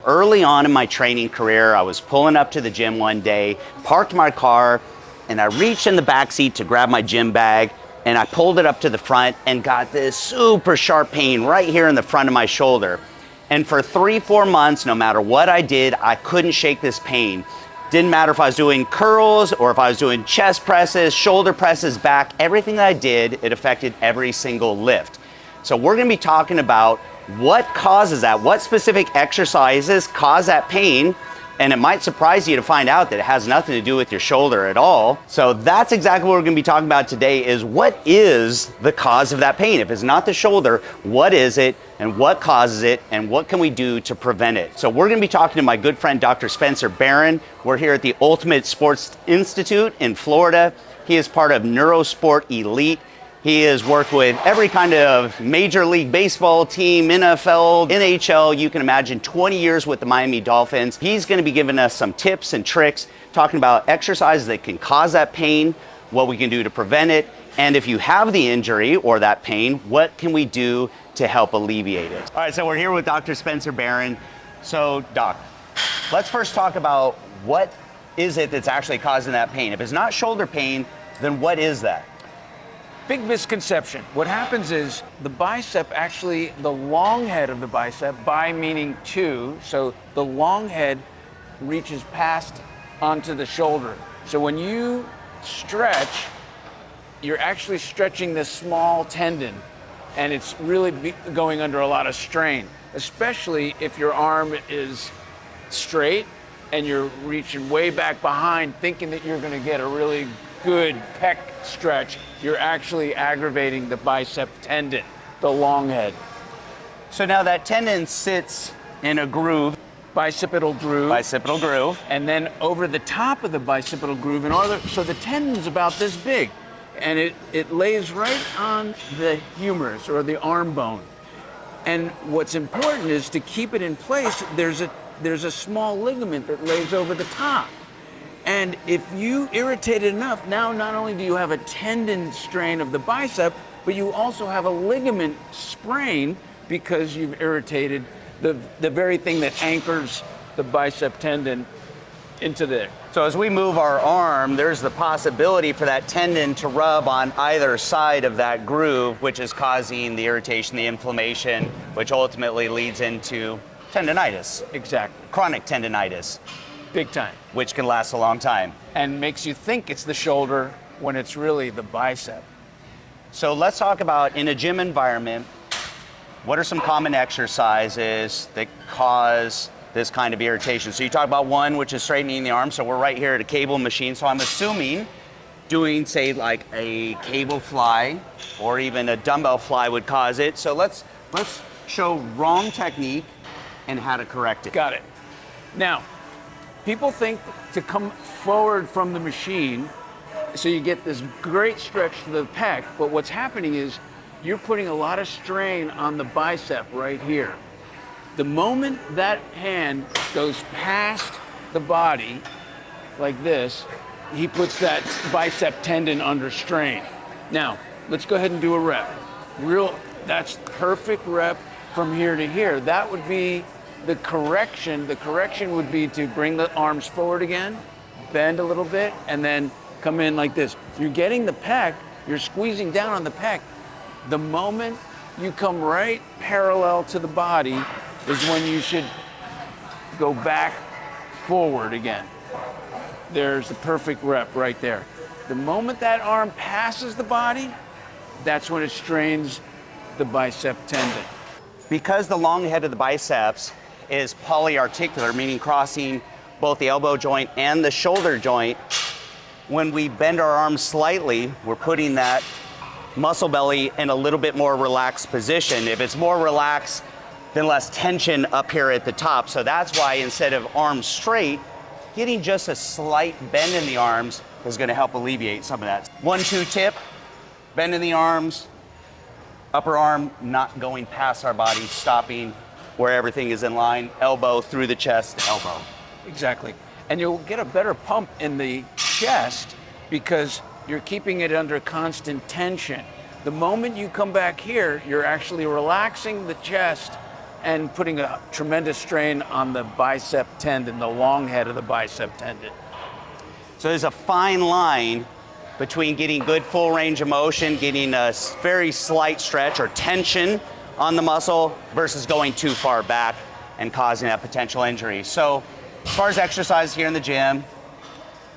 early on in my training career, I was pulling up to the gym one day, parked my car, and I reached in the back seat to grab my gym bag, and I pulled it up to the front and got this super sharp pain right here in the front of my shoulder. And for 3-4 months, no matter what I did, I couldn't shake this pain. Didn't matter if I was doing curls or if I was doing chest presses, shoulder presses, back, everything that I did, it affected every single lift. So we're gonna be talking about what causes that, what specific exercises cause that pain, and it might surprise you to find out that it has nothing to do with your shoulder at all. So that's exactly what we're gonna be talking about today, is what is the cause of that pain? If it's not the shoulder, what is it, and what causes it, and what can we do to prevent it? So we're gonna be talking to my good friend, Dr. Spencer Barron. We're here at the Ultimate Sports Institute in Florida. He is part of Neuro Sport Elite. He has worked with every kind of Major League Baseball team, NFL, NHL, you can imagine, 20 years with the Miami Dolphins. He's gonna be giving us some tips and tricks, talking about exercises that can cause that pain, what we can do to prevent it, and if you have the injury or that pain, what can we do to help alleviate it? All right, so we're here with Dr. Spencer Barron. So, Doc, let's first talk about what is it that's actually causing that pain. If it's not shoulder pain, then what is that? Big misconception. What happens is the bicep, actually the long head of the bicep, bi meaning two, so the long head reaches past onto the shoulder. So when you stretch, you're actually stretching this small tendon, and it's really going under a lot of strain, especially if your arm is straight and you're reaching way back behind thinking that you're gonna get a really good pec stretch. You're actually aggravating the bicep tendon, the long head. So now that tendon sits in a groove. Bicipital groove. Bicipital groove. And then over the top of the bicipital groove, so the tendon's about this big, and it lays right on the humerus or the arm bone. And what's important is to keep it in place, there's a small ligament that lays over the top. And if you irritate it enough, now not only do you have a tendon strain of the bicep, but you also have a ligament sprain because you've irritated the very thing that anchors the bicep tendon into there. So as we move our arm, there's the possibility for that tendon to rub on either side of that groove, which is causing the irritation, the inflammation, which ultimately leads into tendinitis. Exactly. Chronic tendinitis. Big time. Which can last a long time. And makes you think it's the shoulder when it's really the bicep. So let's talk about, in a gym environment, what are some common exercises that cause this kind of irritation? So you talk about one, which is straightening the arm. So we're right here at a cable machine. So I'm assuming doing, say, like a cable fly or even a dumbbell fly would cause it. So let's show wrong technique and how to correct it. Got it. Now, people think to come forward from the machine so you get this great stretch to the pec, but what's happening is you're putting a lot of strain on the bicep right here. The moment that hand goes past the body, like this, he puts that bicep tendon under strain. Now, let's go ahead and do a rep. That's perfect rep from here to here. That would be the correction. The correction would be to bring the arms forward again, bend a little bit, and then come in like this. You're getting the pec, you're squeezing down on the pec. The moment you come right parallel to the body is when you should go back forward again. There's the perfect rep right there. The moment that arm passes the body, that's when it strains the bicep tendon. Because the long head of the biceps is polyarticular, meaning crossing both the elbow joint and the shoulder joint, when we bend our arms slightly, we're putting that muscle belly in a little bit more relaxed position. If it's more relaxed, then less tension up here at the top. So that's why instead of arms straight, getting just a slight bend in the arms is gonna help alleviate some of that. 1-2 tip, bend in the arms, upper arm not going past our body, stopping where everything is in line, elbow through the chest, elbow. Exactly. And you'll get a better pump in the chest because you're keeping it under constant tension. The moment you come back here, you're actually relaxing the chest and putting a tremendous strain on the bicep tendon, the long head of the bicep tendon. So there's a fine line between getting good full range of motion, getting a very slight stretch or tension on the muscle versus going too far back and causing that potential injury. So as far as exercise here in the gym,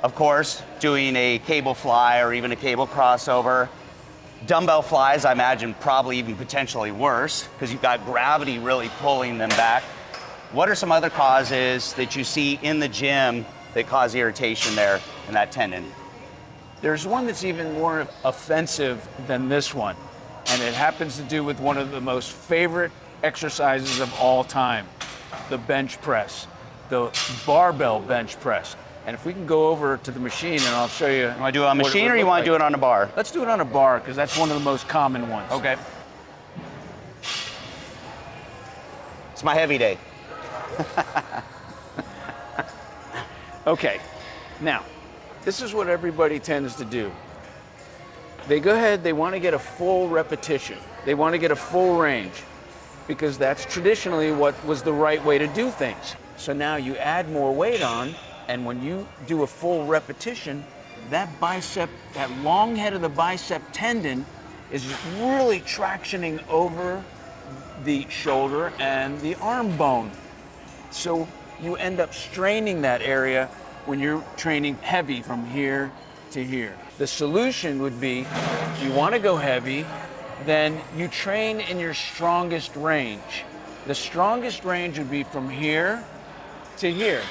of course, doing a cable fly or even a cable crossover. Dumbbell flies, I imagine, probably even potentially worse because you've got gravity really pulling them back. What are some other causes that you see in the gym that cause irritation there in that tendon? There's one that's even more offensive than this one, and it happens to do with one of the most favorite exercises of all time, the bench press, the barbell bench press. And if we can go over to the machine and I'll show you. You want to do it on a machine or you want to do it on a bar? Let's do it on a bar because that's one of the most common ones. Okay. It's my heavy day. Okay, now, this is what everybody tends to do. They go ahead, they want to get a full repetition. They want to get a full range because that's traditionally what was the right way to do things. So now you add more weight on, and when you do a full repetition, that bicep, that long head of the bicep tendon is really tractioning over the shoulder and the arm bone. So you end up straining that area when you're training heavy from here to here. The solution would be, if you want to go heavy, then you train in your strongest range. The strongest range would be from here to here.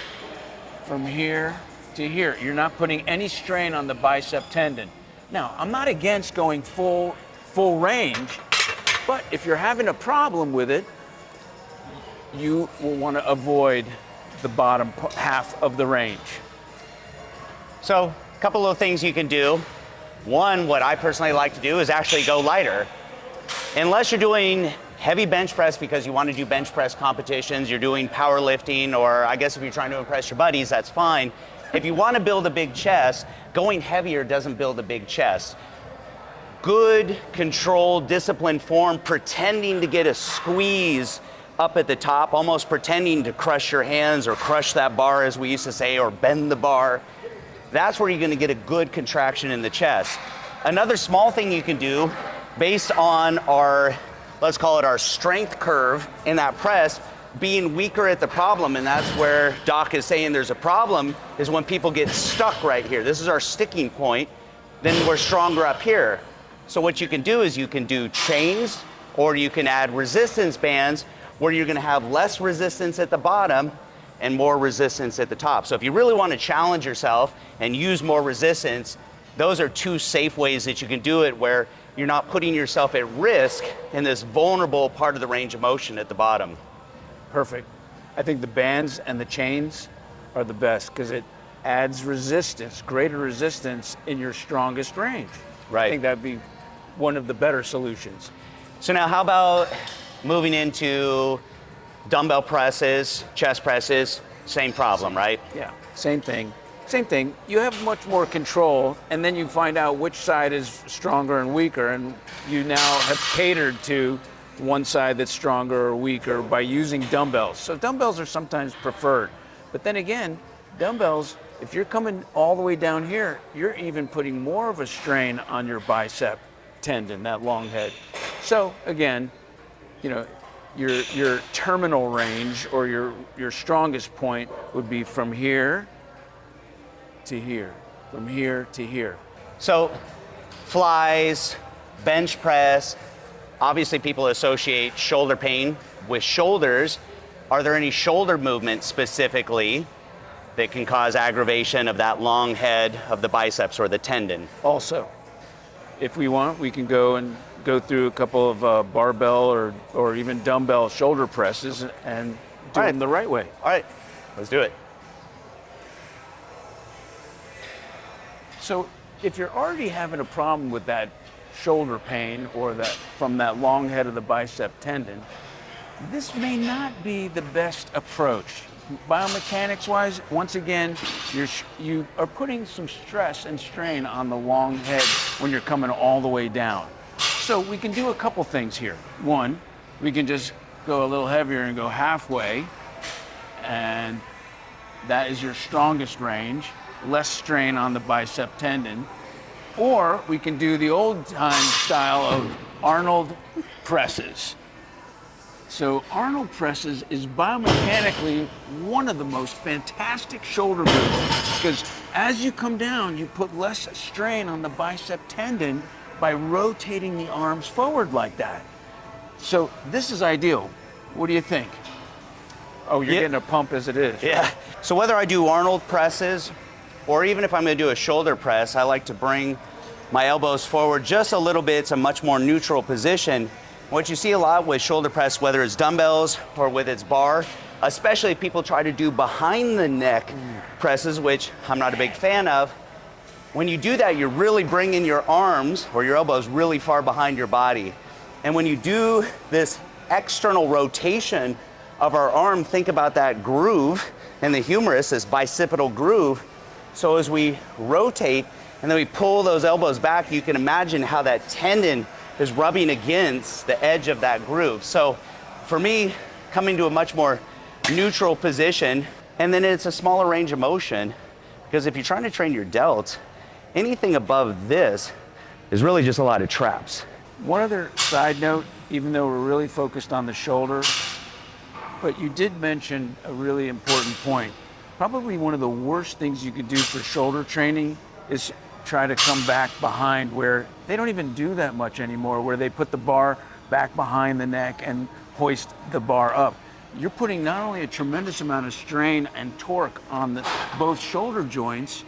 From here to here. You're not putting any strain on the bicep tendon. Now, I'm not against going full range, but if you're having a problem with it, you will want to avoid the bottom half of the range. So a couple of things you can do. One, what I personally like to do is actually go lighter. Unless you're doing heavy bench press because you want to do bench press competitions, you're doing powerlifting, or I guess if you're trying to impress your buddies, that's fine. If you want to build a big chest, going heavier doesn't build a big chest. Good, controlled, disciplined form, pretending to get a squeeze up at the top, almost pretending to crush your hands or crush that bar, as we used to say, or bend the bar. That's where you're going to get a good contraction in the chest. Another small thing you can do based on our, let's call it our strength curve in that press, being weaker at the problem, and that's where Doc is saying there's a problem, is when people get stuck right here. This is our sticking point, then we're stronger up here. So what you can do is you can do chains, or you can add resistance bands where you're gonna have less resistance at the bottom and more resistance at the top. So if you really want to challenge yourself and use more resistance, those are two safe ways that you can do it where you're not putting yourself at risk in this vulnerable part of the range of motion at the bottom. Perfect. I think the bands and the chains are the best because it adds resistance, greater resistance in your strongest range. Right. I think that'd be one of the better solutions. So now how about moving into dumbbell presses, chest presses? Same problem, right? Yeah, same thing. Same thing. You have much more control, and then you find out which side is stronger and weaker, and you now have catered to one side that's stronger or weaker by using dumbbells. So dumbbells are sometimes preferred. But then again, dumbbells, if you're coming all the way down here, you're even putting more of a strain on your bicep tendon, that long head. So again, you know, your terminal range or your strongest point would be from here to here, from here to here. So flies, bench press, obviously people associate shoulder pain with shoulders. Are there any shoulder movements specifically that can cause aggravation of that long head of the biceps or the tendon? Also, if we want, we can go through a couple of barbell or even dumbbell shoulder presses and do them the right way. All right, let's do it. So if you're already having a problem with that shoulder pain or that from that long head of the bicep tendon, this may not be the best approach. Biomechanics wise, once again, you are putting some stress and strain on the long head when you're coming all the way down. So we can do a couple things here. One, we can just go a little heavier and go halfway, and that is your strongest range, less strain on the bicep tendon. Or we can do the old time style of Arnold presses. So Arnold presses is biomechanically one of the most fantastic shoulder movements, because as you come down, you put less strain on the bicep tendon by rotating the arms forward like that. So this is ideal. What do you think? Oh, you're getting a pump as it is. Yeah. Right? So whether I do Arnold presses, or even if I'm going to do a shoulder press, I like to bring my elbows forward just a little bit. It's a much more neutral position. What you see a lot with shoulder press, whether it's dumbbells or with its bar, especially if people try to do behind the neck presses, which I'm not a big fan of, when you do that, you're really bringing your arms or your elbows really far behind your body. And when you do this external rotation of our arm, think about that groove in the humerus, this bicipital groove. So as we rotate and then we pull those elbows back, you can imagine how that tendon is rubbing against the edge of that groove. So for me, coming to a much more neutral position, and then it's a smaller range of motion, because if you're trying to train your delts, anything above this is really just a lot of traps. One other side note, even though we're really focused on the shoulder, but you did mention a really important point. Probably one of the worst things you could do for shoulder training is try to come back behind, where they don't even do that much anymore, where they put the bar back behind the neck and hoist the bar up. You're putting not only a tremendous amount of strain and torque on both shoulder joints,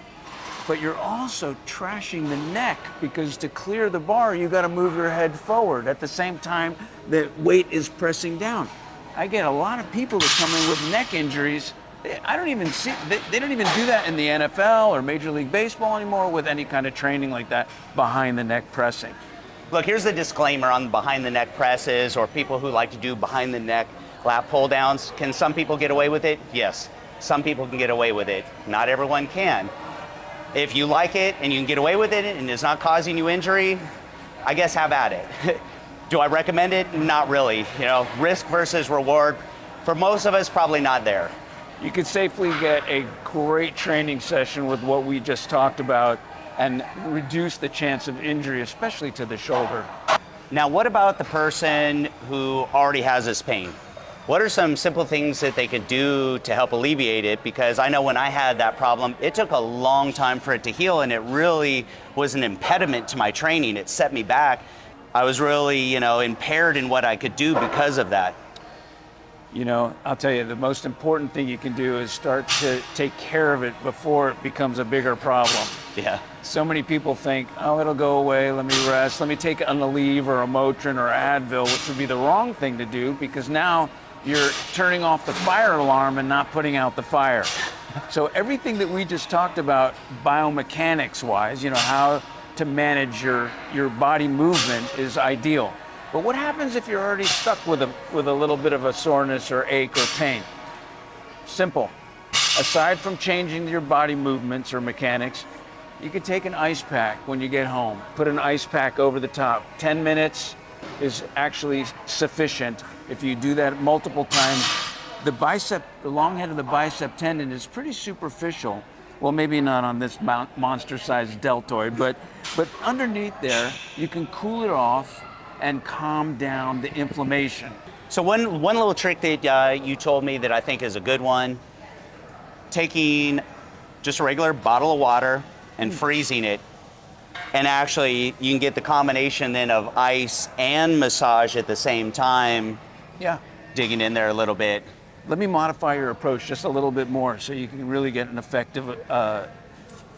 but you're also trashing the neck, because to clear the bar, you got to move your head forward at the same time that weight is pressing down. I get a lot of people that come in with neck injuries. I don't even see, they don't even do that in the NFL or Major League Baseball anymore with any kind of training like that, behind the neck pressing. Look, here's the disclaimer on behind the neck presses, or people who like to do behind the neck lat pull downs. Can some people get away with it? Yes, some people can get away with it. Not everyone can. If you like it and you can get away with it and it's not causing you injury, I guess have at it. Do I recommend it? Not really. You know, risk versus reward, for most of us, probably not there. You could safely get a great training session with what we just talked about and reduce the chance of injury, especially to the shoulder. Now, what about the person who already has this pain? What are some simple things that they could do to help alleviate it? Because I know when I had that problem, it took a long time for it to heal, and it really was an impediment to my training. It set me back. I was really, impaired in what I could do because of that. I'll tell you, the most important thing you can do is start to take care of it before it becomes a bigger problem. Yeah. So many people think, oh, it'll go away, let me rest, let me take an Aleve or a Motrin or Advil, which would be the wrong thing to do, because now you're turning off the fire alarm and not putting out the fire. So everything that we just talked about biomechanics-wise, how to manage your body movement is ideal. But what happens if you're already stuck with a little bit of a soreness or ache or pain? Simple. Aside from changing your body movements or mechanics, you could take an ice pack when you get home. Put an ice pack over the top. 10 minutes is actually sufficient. If you do that multiple times, the long head of the bicep tendon is pretty superficial. Well, maybe not on this monster-sized deltoid, but underneath there, you can cool it off and calm down the inflammation. So one little trick that you told me that I think is a good one, taking just a regular bottle of water and freezing it, and actually you can get the combination then of ice and massage at the same time. Yeah. Digging in there a little bit. Let me modify your approach just a little bit more so you can really get an effective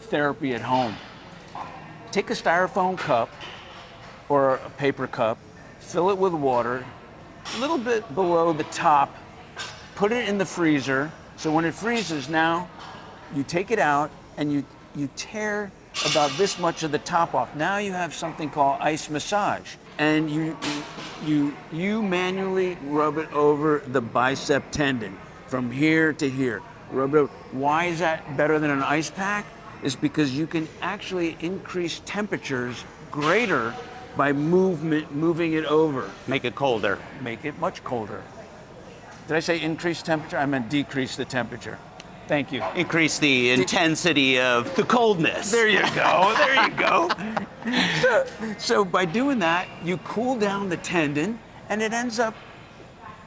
therapy at home. Take a styrofoam cup or a paper cup, fill it with water, a little bit below the top, put it in the freezer. So when it freezes now, you take it out and you tear about this much of the top off. Now you have something called ice massage. And you manually rub it over the bicep tendon from here to here. Rub it over. Why is that better than an ice pack? It's because you can actually increase temperatures greater by moving it over. Make it colder. Make it much colder. Did I say increase temperature? I meant decrease the temperature. Thank you. Increase the intensity of the coldness. There you go. There you go. So by doing that, you cool down the tendon, and it ends up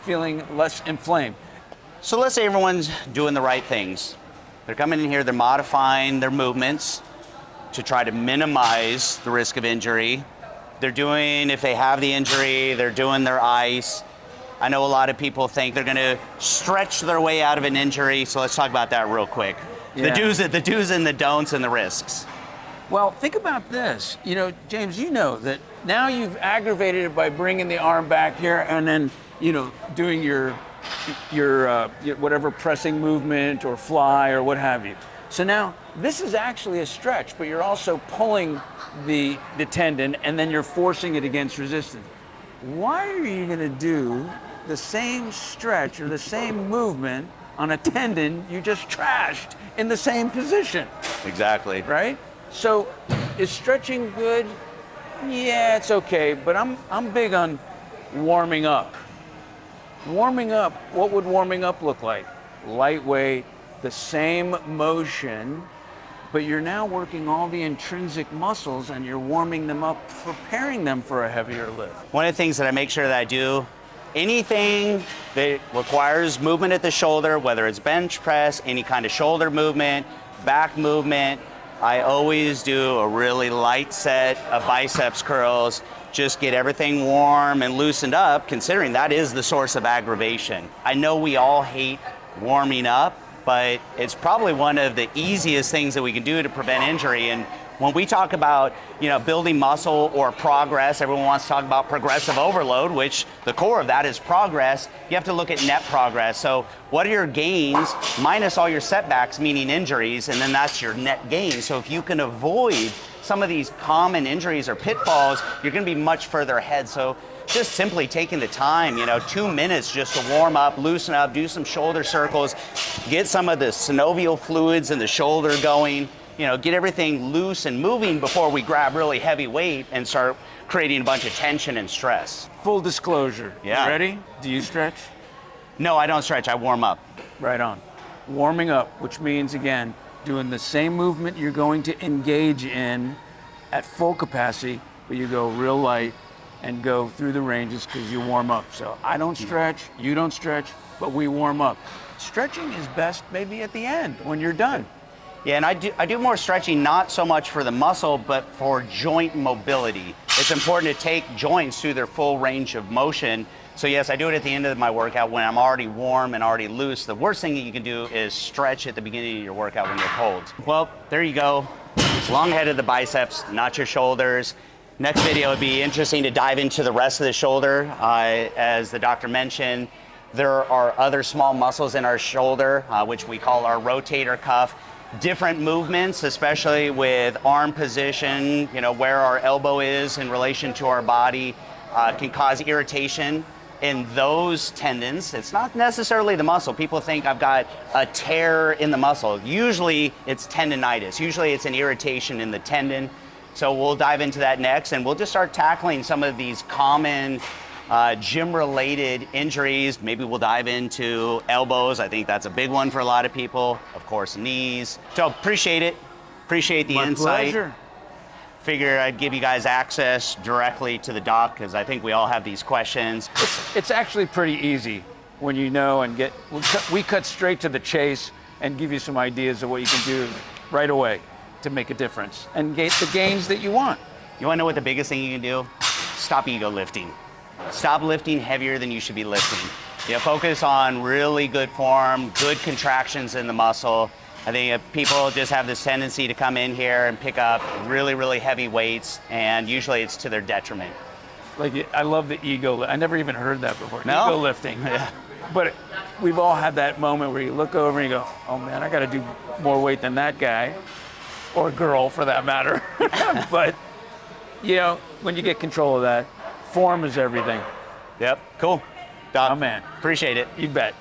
feeling less inflamed. So let's say everyone's doing the right things. They're coming in here, they're modifying their movements to try to minimize the risk of injury. They're doing, if they have the injury, they're doing their ice. I know a lot of people think they're gonna stretch their way out of an injury, so let's talk about that real quick. Yeah. The do's and the don'ts and the risks. Well, think about this. You know, James, you know that now you've aggravated it by bringing the arm back here and then, you know, doing your whatever pressing movement or fly or what have you. So now this is actually a stretch, but you're also pulling the tendon and then you're forcing it against resistance. Why are you going to do the same stretch or the same movement on a tendon you just trashed in the same position? Exactly. Right? So is stretching good? Yeah, it's okay, but I'm big on warming up. Warming up, what would warming up look like? Lightweight, the same motion, but you're now working all the intrinsic muscles and you're warming them up, preparing them for a heavier lift. One of the things that I make sure that I do, anything that requires movement at the shoulder, whether it's bench press, any kind of shoulder movement, back movement, I always do a really light set of biceps curls, just get everything warm and loosened up, considering that is the source of aggravation. I know we all hate warming up, but it's probably one of the easiest things that we can do to prevent injury. And when we talk about, you know, building muscle or progress, everyone wants to talk about progressive overload, which the core of that is progress. You have to look at net progress. So what are your gains minus all your setbacks, meaning injuries, and then that's your net gain. So if you can avoid some of these common injuries or pitfalls, you're gonna be much further ahead. So just simply taking the time, 2 minutes just to warm up, loosen up, do some shoulder circles, get some of the synovial fluids in the shoulder going, get everything loose and moving before we grab really heavy weight and start creating a bunch of tension and stress. Full disclosure. Yeah. You ready? Do you stretch? No, I don't stretch, I warm up. Right on. Warming up, which means, again, doing the same movement you're going to engage in at full capacity, but you go real light and go through the ranges because you warm up. So I don't stretch, you don't stretch, but we warm up. Stretching is best maybe at the end when you're done. Yeah, and I do more stretching, not so much for the muscle, but for joint mobility. It's important to take joints through their full range of motion. So yes, I do it at the end of my workout when I'm already warm and already loose. The worst thing that you can do is stretch at the beginning of your workout when you're cold. Well, there you go. Long head of the biceps, not your shoulders. Next video would be interesting to dive into the rest of the shoulder. As the doctor mentioned, there are other small muscles in our shoulder, which we call our rotator cuff. Different movements, especially with arm position, where our elbow is in relation to our body, can cause irritation in those tendons. It's not necessarily the muscle. People think I've got a tear in the muscle. Usually it's tendinitis. Usually it's an irritation in the tendon. So we'll dive into that next, and we'll just start tackling some of these common gym-related injuries. Maybe we'll dive into elbows. I think that's a big one for a lot of people. Of course, knees. So appreciate it. Appreciate the insight. Pleasure. Figure I'd give you guys access directly to the doc because I think we all have these questions. It's actually pretty easy when you know and we cut straight to the chase and give you some ideas of what you can do right away to make a difference and get the gains that you want. You want to know what the biggest thing you can do? Stop ego lifting. Stop lifting heavier than you should be lifting. Focus on really good form, good contractions in the muscle. I think if people just have this tendency to come in here and pick up really, really heavy weights, and usually it's to their detriment. I love the ego. I never even heard that before. No? Ego lifting. Yeah. But we've all had that moment where you look over and you go, oh man, I got to do more weight than that guy, or girl for that matter. But, when you get control of that, form is everything. Yep, cool. Doc, Oh man. appreciate it. You bet.